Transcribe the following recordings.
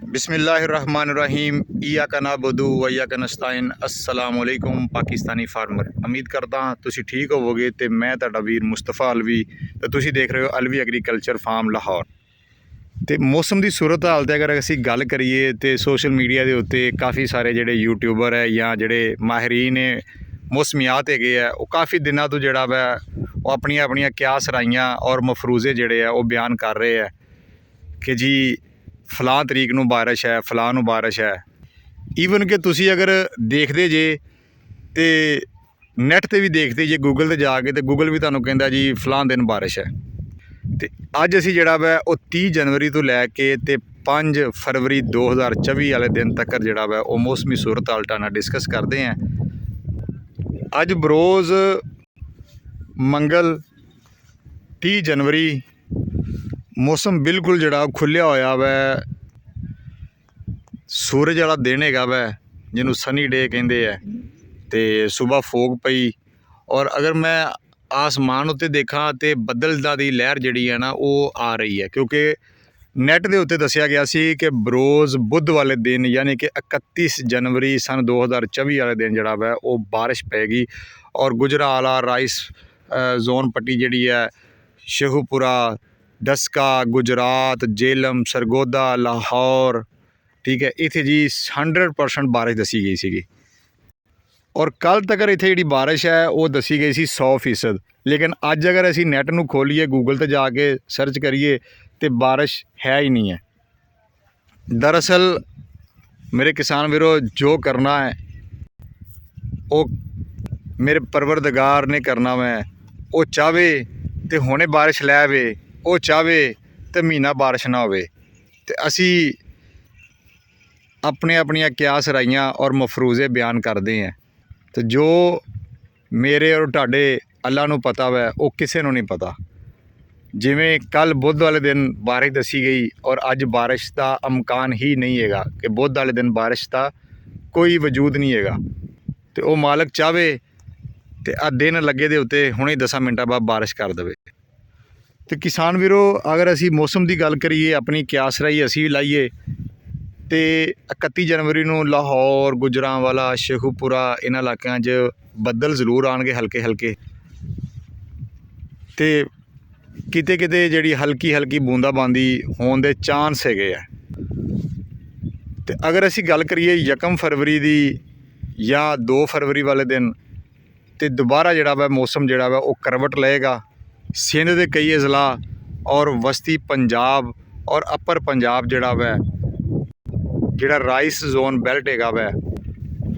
बिस्मिल्लाहिर्रहमानिर्रहीम इय्याका नअबुदु व इय्याका नस्तईन। अस्सलाम वालेकुम पाकिस्तानी फार्मर। उम्मीद करता हाँ तुसी ठीक होवोगे। तो मैं तुहाडा वीर मुस्तफा अलवी तो तुसी देख रहे हो अलवी एग्रीकल्चर फार्म लाहौर। तो मौसम की सूरत हाल ते अगर असीं गल करिए तो सोशल मीडिया के उत्ते काफ़ी सारे जिहड़े यूट्यूबर है या जिहड़े माहिरीन ने मौसमियात हैगे है वो काफ़ी दिनों तो जिहड़ा वै वो अपनियां क्यास राइयां और मफरूज़े जिहड़े है वो बयान कर रहे हैं कि जी फलां तरीक नूं बारिश है, फलां नूं बारिश है। ईवन कि तुसी अगर देखते जे तो नैट ते भी देखते जे गूगल ते जाके तो गूगल भी तुहानूं कहंदा जी फलां दिन बारिश है। तो अज असीं जिहड़ा वै वो 30 जनवरी तो लैके ते 5 फरवरी 2024 वाले दिन तक जिहड़ा वै वो मौसमी सूरत हाल तुहाडे नाल डिस्कस करते हैं। अज बरोज़ मंगल 30 जनवरी मौसम बिल्कुल जिहड़ा खुल्लिया होया वै। सूरज वाला दिन हैगा वै जिन्हों सनी डे कहते हैं। तो सुबह फोग पई और अगर मैं आसमान उत्ते देखा तो बदलदा दी लहर जिहड़ी है ना वो आ रही है, क्योंकि नैट के उत्ते दसिया गया सी कि बरोज़ बुध वाले दिन यानी कि 31 जनवरी सन 2024 वाले दिन जिहड़ा वै वो बारिश पैगी और गुजरावाला राइस जोन पट्टी जिहड़ी है शेखुपुरा डस्का गुजरात जेलम सरगोदा लाहौर ठीक है इत्थे जी 100% बारिश दसी गई सी। और कल तक इत्थे जी बारिश है वो दसी गई सी 100%। लेकिन अज अगर असीं नैट नूं खोलीए गूगल ते जाके सर्च करिए तो बारिश है ही नहीं है। दरअसल मेरे किसान वीरों जो करना है वो मेरे परवरदिगार ने करना वै। वो चाहे तो हुणे बारिश लै आवे, वो चाहे तो महीना बारिश ना होवे। ते असी अपनियां क्यास राइयां और मफरूज़े बयान करते हैं। तो जो मेरे और तुहाडे अल्लाह नूं पता वै वो किसी नूं नहीं पता। जिवें कल बुध वाले दिन बारिश दसी गई और अज बारिश का अमकान ही नहीं हैगा कि बुध वाले दिन बारिश का कोई वजूद नहीं हैगा। तो वो मालक चाहे तो आ दिन लगे दे उत्ते हुणे 10 मिनटां बाद बारिश कर देवे। तो किसान वीरों अगर असी मौसम की गल करिए अपनी क्यास राही असी भी लाइए तो 31 जनवरी नूं लाहौर गुजरांवाला शेखुपुरा इन्हां इलाकों च बदल जरूर आउणगे हल्के हल्के। तो किते किते जिहड़ी हल्की हल्की बूंदाबांदी होण दे चांस हैगे आ। तो अगर असी गल करिए 1 फरवरी की या 2 फरवरी वाले दिन तो दोबारा जिहड़ा वै मौसम जिहड़ा वै वो करवट लएगा। सिंध के कई अजला और वस्ती पंजाब और अपर पंजाब जिहड़ा वै जिहड़ा राइस जोन बेल्ट हैगा वै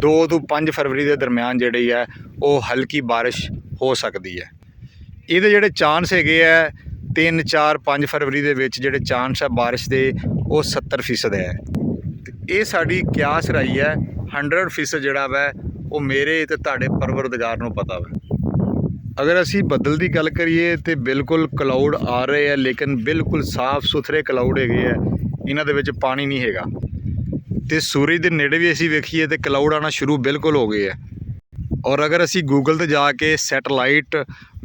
2 तो 5 फरवरी के दरम्यान जिहड़ी है वो हल्की बारिश हो सकती है। ये जिहड़े चांस हैगे है 3 4 5 फरवरी के विच जिहड़े चांस है बारिश के वो 70% है। ये साड़ी क्यास रही है 100% जिहड़ा वै वो मेरे ते तुहाडे परवरदिगार नूं पता वै। अगर असी बदल की गल करिए तो बिल्कुल क्लाउड आ रहे हैं, लेकिन बिल्कुल साफ सुथरे क्लाउड हैगे है, इन्हां दे विच पानी नहीं हैगा। तो सूरज के नेड़े भी असी वेखीए तो क्लाउड आना शुरू बिल्कुल हो गए है। और अगर असी गूगल ते जाके सैटेलाइट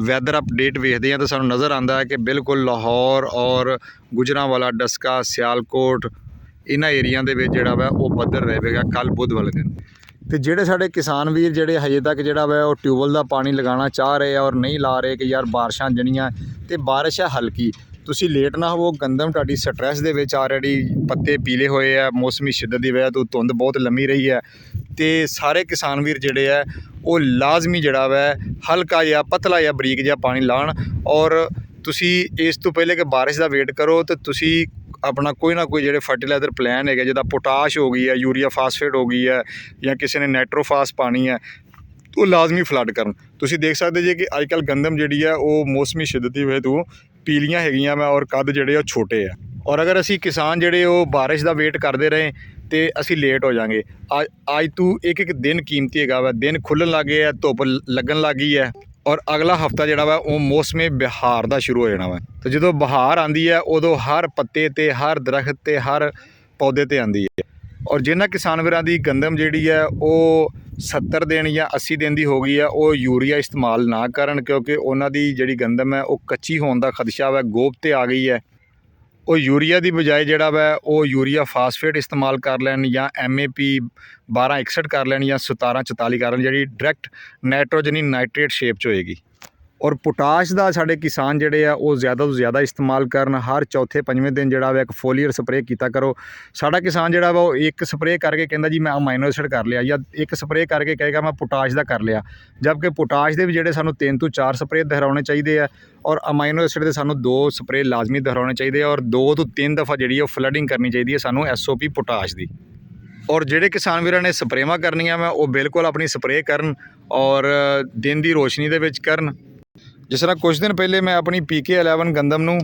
वैदर अपडेट वेखते हैं तो सानूं नज़र आता है कि बिल्कुल लाहौर और गुजरांवाला डस्का सियालकोट इन्हां एरिया दे विच जिहड़ा वै वो बदल रहेगा कल बुध वाले दिन। तो जिहड़े साडे किसान वीर जिहड़े हजे तक जिहड़ा वै वो ट्यूबवैल का पानी लगाना चाह रहे हैं और नहीं ला रहे कि यार बारिशां जड़ियां तो बारिश है हल्की तुसी लेट ना हो गंदम तुहाडी स्ट्रैस दे विच ऑलरेडी पत्ते पीले होए है मौसमी शिद्दत की वजह तो धुंध बहुत लम्मी रही है। तो सारे किसान वीर जिहड़े है वो लाजमी जिहड़ा वै हल्का या पतला या बरीक जिहा पानी लाण और तुसी इस तो पहले कि बारिश का वेट करो तो तुसी अपना कोई ना कोई जिहड़े फर्टिलाइजर प्लान है जिदा पोटाश हो गई है यूरिया फास्फेट हो गई है या किसी ने नाइट्रोफास पानी है तो लाजमी फ्लड करन। तुसी देख सकते जे कि अजकल गंदम जिहड़ी है वो मौसमी शिद्दत की वजह तो पीलियां हैगियां वा और कद जिहड़े छोटे है। और अगर असी किसान जिहड़े वो बारिश का वेट करते रहे तो असी लेट हो जाएंगे। अज तू एक एक दिन कीमती हैगा वा, दिन खुलन लग गए है, धुप लगन लग गई है और अगला हफ्ता जिहड़ा वा वो मौसमी बहार का शुरू हो जाना वा। तो जो बहार आती है उदों हर पत्ते ते हर दरख्त ते हर पौधे ते आती है। और जिन्हां किसान वीरां दी गंदम जिहड़ी है वो 70 दिन या 80 दिन की हो गई है वो यूरिया इस्तेमाल ना करन, क्योंकि उन्हां दी जिहड़ी गंदम है वो कच्ची होने का खदशा वै गोप ते आ गई है। ਉਹ ਯੂਰੀਆ ਦੀ ਬਜਾਏ ਜਿਹੜਾ ਵਾ ਉਹ ਯੂਰੀਆ ਫਾਸਫੇਟ ਇਸਤੇਮਾਲ ਕਰ ਲੈਣ ਜਾਂ MAP 1261 ਕਰ ਲੈਣ ਜਾਂ 1744 ਕਰ ਲੈਣ, ਜਿਹੜੀ ਡਾਇਰੈਕਟ ਨਾਈਟ੍ਰੋਜਨੀ ਨਾਈਟ੍ਰੇਟ ਸ਼ੇਪ 'ਚ ਹੋਏਗੀ। ਔਰ ਪੋਟਾਸ਼ ਦਾ ਸਾਡੇ ਕਿਸਾਨ ਜਿਹੜੇ ਆ ਉਹ ਜ਼ਿਆਦਾ ਤੋਂ ਜ਼ਿਆਦਾ ਇਸਤੇਮਾਲ ਕਰਨ। ਹਰ ਚੌਥੇ ਪੰਜਵੇਂ ਦਿਨ ਜਿਹੜਾ ਵਾ ਇੱਕ ਫੋਲੀਅਰ ਸਪਰੇਅ ਕੀਤਾ ਕਰੋ। ਸਾਡਾ ਕਿਸਾਨ ਜਿਹੜਾ ਵਾ ਉਹ ਇੱਕ ਸਪਰੇਅ ਕਰਕੇ ਕਹਿੰਦਾ ਜੀ ਮੈਂ ਅਮਾਈਨੋ ਐਸਿਡ ਕਰ ਲਿਆ, ਜਾਂ ਇੱਕ ਸਪਰੇਅ ਕਰਕੇ ਕਹੇਗਾ ਮੈਂ ਪੋਟਾਸ਼ ਦਾ ਕਰ ਲਿਆ, ਜਦਕਿ ਪੋਟਾਸ਼ ਦੇ ਵੀ ਜਿਹੜੇ ਸਾਨੂੰ 3 ਤੋਂ 4 ਸਪਰੇਅ ਦੁਹਰਾਉਣੇ ਚਾਹੀਦੇ ਆ, ਔਰ ਅਮਾਈਨੋ ਐਸਿਡ ਦੇ ਸਾਨੂੰ 2 ਸਪਰੇਅ ਲਾਜ਼ਮੀ ਦੁਹਰਾਉਣੇ ਚਾਹੀਦੇ ਆ, ਔਰ 2 ਤੋਂ 3 ਦਫਾ ਜਿਹੜੀ ਉਹ ਫਲੱਡਿੰਗ ਕਰਨੀ ਚਾਹੀਦੀ ਹੈ ਸਾਨੂੰ SOP ਪੋਟਾਸ਼ ਦੀ। ਔਰ ਜਿਹੜੇ ਕਿਸਾਨ ਵੀਰਾਂ ਨੇ ਸਪਰੇਵਾਂ ਕਰਨੀਆਂ ਵਾ ਉਹ ਬਿਲਕੁਲ ਆਪਣੀ ਸਪਰੇਅ ਕਰਨ ਔਰ ਦਿਨ ਦੀ ਰੋਸ਼ਨੀ ਦੇ ਵਿੱਚ ਕਰਨ। ਜਿਸ ਤਰ੍ਹਾਂ ਕੁਝ ਦਿਨ ਪਹਿਲੇ ਮੈਂ ਆਪਣੀ PK11 ਗੰਦਮ ਨੂੰ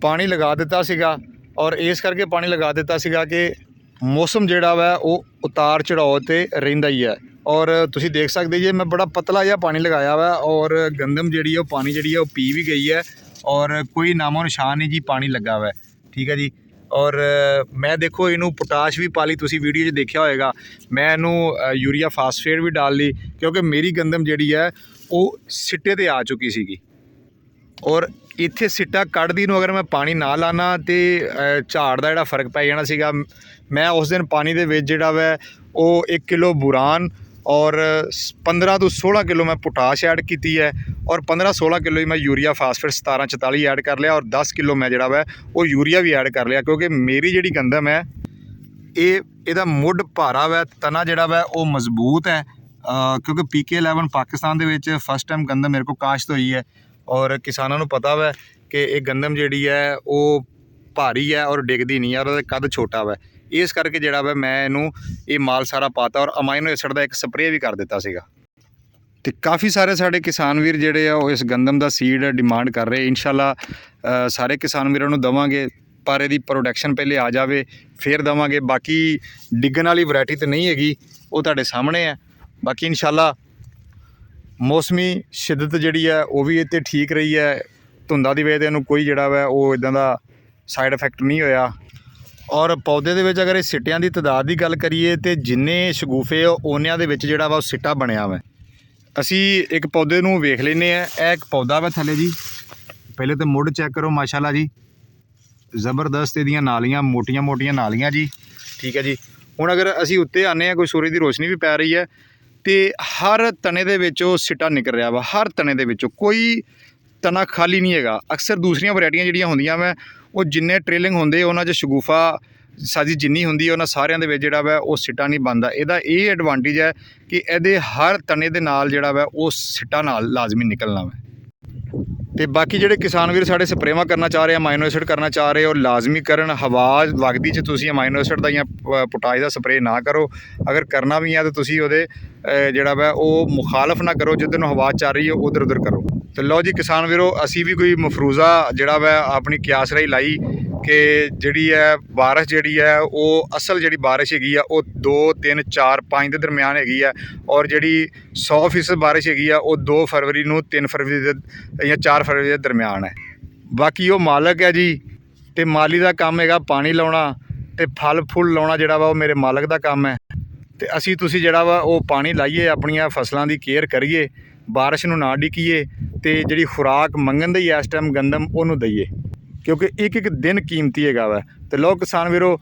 ਪਾਣੀ ਲਗਾ ਦਿੱਤਾ ਸੀਗਾ, ਔਰ ਇਸ ਕਰਕੇ ਪਾਣੀ ਲਗਾ ਦਿੱਤਾ ਸੀਗਾ ਕਿ ਮੌਸਮ ਜਿਹੜਾ ਵਾ ਉਹ ਉਤਾਰ ਚੜਾਓ 'ਤੇ ਰਹਿੰਦਾ ਹੀ ਹੈ। ਔਰ ਤੁਸੀਂ ਦੇਖ ਸਕਦੇ ਜੇ ਮੈਂ ਬੜਾ ਪਤਲਾ ਜਿਹਾ ਪਾਣੀ ਲਗਾਇਆ ਵਾ, ਔਰ ਗੰਦਮ ਜਿਹੜੀ ਹੈ ਉਹ ਪਾਣੀ ਜਿਹੜੀ ਹੈ ਉਹ ਪੀ ਵੀ ਗਈ ਹੈ, ਔਰ ਕੋਈ ਨਾਮੋ ਨਿਸ਼ਾਨ ਨਹੀਂ ਜੀ ਪਾਣੀ ਲੱਗਾ ਵਾ। ਠੀਕ ਹੈ ਜੀ। ਔਰ ਮੈਂ ਦੇਖੋ ਇਹਨੂੰ ਪੋਟਾਸ਼ ਵੀ ਪਾ ਲਈ, ਤੁਸੀਂ ਵੀਡੀਓ 'ਚ ਦੇਖਿਆ ਹੋਏਗਾ। ਮੈਂ ਇਹਨੂੰ ਯੂਰੀਆ ਫਾਸਫੇਟ ਵੀ ਡਾਲ ਲਈ, ਕਿਉਂਕਿ ਮੇਰੀ ਗੰਦਮ ਜਿਹੜੀ ਹੈ ਉਹ ਸਿੱਟੇ 'ਤੇ ਆ ਚੁੱਕੀ ਸੀਗੀ। ਔਰ ਇੱਥੇ ਸਿੱਟਾ ਕੱਢਦੀ ਨੂੰ ਅਗਰ ਮੈਂ ਪਾਣੀ ਨਾ ਲਾਣਾ ਤੇ ਝਾੜ ਦਾ ਜਿਹੜਾ ਫ਼ਰਕ ਪੈ ਜਾਣਾ ਸੀਗਾ। ਮੈਂ ਉਸ ਦਿਨ ਪਾਣੀ ਦੇ ਵਿੱਚ ਜਿਹੜਾ ਵਾ ਉਹ 1 ਕਿਲੋ ਬੁਰਾਨ ਔਰ 15 ਤੋਂ 16 ਕਿਲੋ ਮੈਂ ਪੋਟਾਸ਼ ਐਡ ਕੀਤੀ ਹੈ, ਔਰ 15-16 ਕਿਲੋ ਹੀ ਮੈਂ ਯੂਰੀਆ ਫਾਸਫੇਟ 1744 ਐਡ ਕਰ ਲਿਆ, ਔਰ 10 ਕਿਲੋ ਮੈਂ ਜਿਹੜਾ ਵਾ ਉਹ ਯੂਰੀਆ ਵੀ ਐਡ ਕਰ ਲਿਆ, ਕਿਉਂਕਿ ਮੇਰੀ ਜਿਹੜੀ ਗੰਦਮ ਹੈ ਇਹਦਾ ਮੁੱਢ ਭਾਰਾ ਵਾ, ਤਨਾ ਜਿਹੜਾ ਵਾ ਉਹ ਮਜ਼ਬੂਤ ਹੈ। ਕਿਉਂਕਿ PK11 ਪਾਕਿਸਤਾਨ ਦੇ ਵਿੱਚ ਫਸਟ ਟਾਈਮ ਗੰਦਮ ਮੇਰੇ ਕੋਲ ਕਾਸ਼ਤ ਹੋਈ ਹੈ, ਔਰ ਕਿਸਾਨਾਂ ਨੂੰ ਪਤਾ ਵਾ ਕਿ ਇਹ ਗੰਦਮ ਜਿਹੜੀ ਹੈ ਉਹ ਭਾਰੀ ਹੈ ਔਰ ਡਿੱਗਦੀ ਨਹੀਂ ਹੈ, ਔਰ ਉਹਦਾ ਕੱਦ ਛੋਟਾ ਵਾ। ਇਸ ਕਰਕੇ ਜਿਹੜਾ ਵਾ ਮੈਂ ਇਹਨੂੰ ਇਹ ਮਾਲ ਸਾਰਾ ਪਾਤਾ, ਔਰ ਅਮਾਈਨੋ ਐਸਿਡ ਦਾ ਇੱਕ ਸਪਰੇਅ ਵੀ ਕਰ ਦਿੱਤਾ ਸੀਗਾ। ਅਤੇ ਕਾਫੀ ਸਾਰੇ ਸਾਡੇ ਕਿਸਾਨ ਵੀਰ ਜਿਹੜੇ ਆ ਉਹ ਇਸ ਗੰਦਮ ਦਾ ਸੀਡ ਡਿਮਾਂਡ ਕਰ ਰਹੇ। ਇਨਸ਼ਾਅੱਲਾ ਸਾਰੇ ਕਿਸਾਨ ਵੀਰਾਂ ਨੂੰ ਦੇਵਾਂਗੇ, ਪਰ ਇਹਦੀ ਪ੍ਰੋਡਕਸ਼ਨ ਪਹਿਲੇ ਆ ਜਾਵੇ ਫਿਰ ਦੇਵਾਂਗੇ। ਬਾਕੀ ਡਿੱਗਣ ਵਾਲੀ ਵੈਰਾਈਟੀ ਤਾਂ ਨਹੀਂ ਹੈਗੀ, ਉਹ ਤੁਹਾਡੇ ਸਾਹਮਣੇ ਹੈ। ਬਾਕੀ ਇਨਸ਼ਾਅੱਲਾ ਮੌਸਮੀ ਸ਼ਿੱਦਤ ਜਿਹੜੀ ਹੈ ਉਹ ਵੀ ਇਹ 'ਤੇ ਠੀਕ ਰਹੀ ਹੈ। ਧੁੰਦਾਂ ਦੀ ਵਜ੍ਹਾ 'ਤੇ ਇਹਨੂੰ ਕੋਈ ਜਿਹੜਾ ਵਾ ਉਹ ਇੱਦਾਂ ਦਾ ਸਾਈਡ ਇਫੈਕਟ ਨਹੀਂ ਹੋਇਆ। ਔਰ ਪੌਦੇ ਦੇ ਵਿੱਚ ਅਗਰ ਇਹ ਸਿੱਟਿਆਂ ਦੀ ਤਾਦਾਦ ਦੀ ਗੱਲ ਕਰੀਏ ਤਾਂ ਜਿੰਨੇ ਸ਼ਗੂਫੇ ਓਨਿਆਂ ਦੇ ਵਿੱਚ ਜਿਹੜਾ ਵਾ ਉਹ ਸਿੱਟਾ ਬਣਿਆ ਵਾ। ਅਸੀਂ ਇੱਕ ਪੌਦੇ ਨੂੰ ਵੇਖ ਲੈਂਦੇ ਹਾਂ। ਇਹ ਇੱਕ ਪੌਦਾ ਵਾ ਥੱਲੇ ਜੀ, ਪਹਿਲੇ ਤਾਂ ਮੁੱਢ ਚੈੱਕ ਕਰੋ, ਮਾਸ਼ਾਅੱਲਾ ਜੀ ਜ਼ਬਰਦਸਤ ਇਹਦੀਆਂ ਨਾਲੀਆਂ, ਮੋਟੀਆਂ ਨਾਲੀਆਂ ਜੀ। ਠੀਕ ਹੈ ਜੀ। ਹੁਣ ਅਗਰ ਅਸੀਂ ਉੱਤੇ ਆਉਂਦੇ ਹਾਂ, ਕੋਈ ਸੂਰਜ ਦੀ ਰੋਸ਼ਨੀ ਵੀ ਪੈ ਰਹੀ ਹੈ, ਅਤੇ ਹਰ ਤਣੇ ਦੇ ਵਿੱਚੋਂ ਸਿੱਟਾ ਨਿਕਲ ਰਿਹਾ ਵਾ। ਹਰ ਤਣੇ ਦੇ ਵਿੱਚੋਂ ਕੋਈ ਤਣਾ ਖਾਲੀ ਨਹੀਂ ਹੈਗਾ। ਅਕਸਰ ਦੂਸਰੀਆਂ ਵੈਰਾਈਟੀਆਂ ਜਿਹੜੀਆਂ ਹੁੰਦੀਆਂ ਵਾ ਉਹ ਜਿੰਨੇ ਟ੍ਰੇਲਿੰਗ ਹੁੰਦੇ ਉਹਨਾਂ 'ਚ ਸ਼ਗੂਫਾ ਸਾਜੀ ਜਿੰਨੀ ਹੁੰਦੀ ਹੈ ਉਹਨਾਂ ਸਾਰਿਆਂ ਦੇ ਵਿੱਚ ਜਿਹੜਾ ਵਾ ਉਹ ਸਿੱਟਾ ਨਹੀਂ ਬਣਦਾ। ਇਹਦਾ ਇਹ ਐਡਵਾਂਟੇਜ ਹੈ ਕਿ ਇਹਦੇ ਹਰ ਤਣੇ ਦੇ ਨਾਲ ਜਿਹੜਾ ਵਾ ਉਹ ਸਿੱਟਾ ਨਾਲ ਲਾਜ਼ਮੀ ਨਿਕਲਣਾ ਵਾ। ਅਤੇ ਬਾਕੀ ਜਿਹੜੇ ਕਿਸਾਨ ਵੀਰ ਸਾਡੇ ਸਪਰੇਵਾਂ ਕਰਨਾ ਚਾਹ ਰਹੇ, ਅਮਾਈਨੋ ਐਸਿਡ ਕਰਨਾ ਚਾਹ ਰਹੇ, ਉਹ ਲਾਜ਼ਮੀ ਕਰਨ। ਹਵਾ ਵਗਦੀ 'ਚ ਤੁਸੀਂ ਅਮਾਈਨੋ ਐਸਿਡ ਦਾ ਜਾਂ ਪੋਟਾਸ਼ ਦਾ ਸਪਰੇਅ ਨਾ ਕਰੋ। ਅਗਰ ਕਰਨਾ ਵੀ ਹੈ ਤਾਂ ਤੁਸੀਂ ਉਹਦੇ ਜਿਹੜਾ ਵਾ ਉਹ ਮੁਖਾਲਫ ਨਾ ਕਰੋ, ਜਿੱਧਰ ਨੂੰ ਹਵਾ ਚੱਲ ਰਹੀ ਹੈ ਉੱਧਰ ਕਰੋ। ਤੇ ਲਓ ਜੀ ਕਿਸਾਨ ਵੀਰੋ, ਅਸੀਂ ਵੀ ਕੋਈ ਮਫਰੂਜ਼ਾ ਜਿਹੜਾ ਵਾ ਆਪਣੀ ਕਿਆਸ ਰਾਹੀਂ ਲਾਈ ਕਿ ਜਿਹੜੀ ਹੈ ਬਾਰਿਸ਼ ਜਿਹੜੀ ਹੈ ਉਹ ਅਸਲ ਜਿਹੜੀ ਬਾਰਿਸ਼ ਹੈਗੀ ਆ ਉਹ 2, 3, 4, 5 ਦੇ ਦਰਮਿਆਨ ਹੈਗੀ ਆ, ਔਰ ਜਿਹੜੀ 100% ਬਾਰਿਸ਼ ਹੈਗੀ ਆ ਉਹ 2 ਫਰਵਰੀ ਨੂੰ 3 ਫਰਵਰੀ ਦੇ ਜਾਂ 4 ਫਰਵਰੀ ਦੇ ਦਰਮਿਆਨ ਹੈ। ਬਾਕੀ ਉਹ ਮਾਲਕ ਹੈ ਜੀ, ਅਤੇ ਮਾਲੀ ਦਾ ਕੰਮ ਹੈਗਾ ਪਾਣੀ ਲਾਉਣਾ ਅਤੇ ਫਲ ਫੁੱਲ ਲਾਉਣਾ ਜਿਹੜਾ ਵਾ ਉਹ ਮੇਰੇ ਮਾਲਕ ਦਾ ਕੰਮ ਹੈ। ਅਤੇ ਅਸੀਂ ਤੁਸੀਂ ਜਿਹੜਾ ਵਾ ਉਹ ਪਾਣੀ ਲਾਈਏ, ਆਪਣੀਆਂ ਫਸਲਾਂ ਦੀ ਕੇਅਰ ਕਰੀਏ, ਬਾਰਿਸ਼ ਨੂੰ ਨਾ ਡਿੱਕੀਏ, ਅਤੇ ਜਿਹੜੀ ਖੁਰਾਕ ਮੰਗਣ ਦੀ ਇਸ ਟਾਈਮ ਗੰਦਮ ਉਹਨੂੰ ਦਈਏ, ਕਿਉਂਕਿ ਇੱਕ ਦਿਨ ਕੀਮਤੀ ਹੈਗਾ ਵਾ। ਅਤੇ ਲਓ ਕਿਸਾਨ ਵੀਰੋ,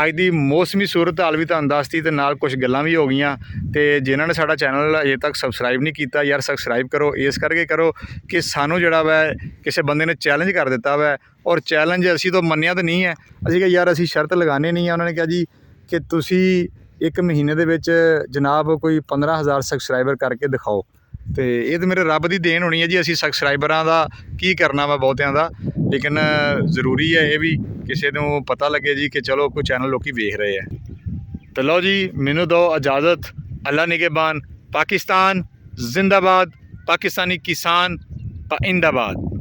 ਅੱਜ ਦੀ ਮੌਸਮੀ ਸੂਰਤ ਹਾਲ ਵੀ ਤੁਹਾਨੂੰ ਦੱਸਤੀ, ਅਤੇ ਨਾਲ ਕੁਛ ਗੱਲਾਂ ਵੀ ਹੋ ਗਈਆਂ। ਅਤੇ ਜਿਨ੍ਹਾਂ ਨੇ ਸਾਡਾ ਚੈਨਲ ਅਜੇ ਤੱਕ ਸਬਸਕ੍ਰਾਈਬ ਨਹੀਂ ਕੀਤਾ, ਯਾਰ ਸਬਸਕ੍ਰਾਈਬ ਕਰੋ। ਇਸ ਕਰਕੇ ਕਰੋ ਕਿ ਸਾਨੂੰ ਜਿਹੜਾ ਵਾ ਕਿਸੇ ਬੰਦੇ ਨੇ ਚੈਲੰਜ ਕਰ ਦਿੱਤਾ ਵਾ, ਔਰ ਚੈਲੰਜ ਅਸੀਂ ਤਾਂ ਮੰਨਿਆ ਤਾਂ ਨਹੀਂ ਹੈ। ਅਸੀਂ ਕਿਹਾ ਯਾਰ ਅਸੀਂ ਸ਼ਰਤ ਲਗਾਉਣੀ ਨਹੀਂ ਹੈ। ਉਹਨਾਂ ਨੇ ਕਿਹਾ ਜੀ ਕਿ ਤੁਸੀਂ 1 ਮਹੀਨੇ ਦੇ ਵਿੱਚ ਜਨਾਬ ਕੋਈ 15,000 ਸਬਸਕ੍ਰਾਈਬਰ ਕਰਕੇ ਦਿਖਾਓ। ਅਤੇ ਇਹ ਤਾਂ ਮੇਰੇ ਰੱਬ ਦੀ ਦੇਣ ਹੋਣੀ ਹੈ ਜੀ। ਅਸੀਂ ਸਬਸਕ੍ਰਾਈਬਰਾਂ ਦਾ ਕੀ ਕਰਨਾ ਵਾ ਬਹੁਤਿਆਂ ਦਾ, ਲੇਕਿਨ ਜ਼ਰੂਰੀ ਹੈ ਇਹ ਵੀ ਕਿਸੇ ਨੂੰ ਪਤਾ ਲੱਗੇ ਜੀ ਕਿ ਚਲੋ ਕੋਈ ਚੈਨਲ ਲੋਕੀ ਵੇਖ ਰਹੇ ਹੈ। ਤੇ ਲਓ ਜੀ, ਮੈਨੂੰ ਦਿਓ ਇਜਾਜ਼ਤ। ਅੱਲਾ ਨਿਗਹਿਬਾਨ। ਪਾਕਿਸਤਾਨ ਜ਼ਿੰਦਾਬਾਦ। ਪਾਕਿस्तानी किसान पाइंदाबाद।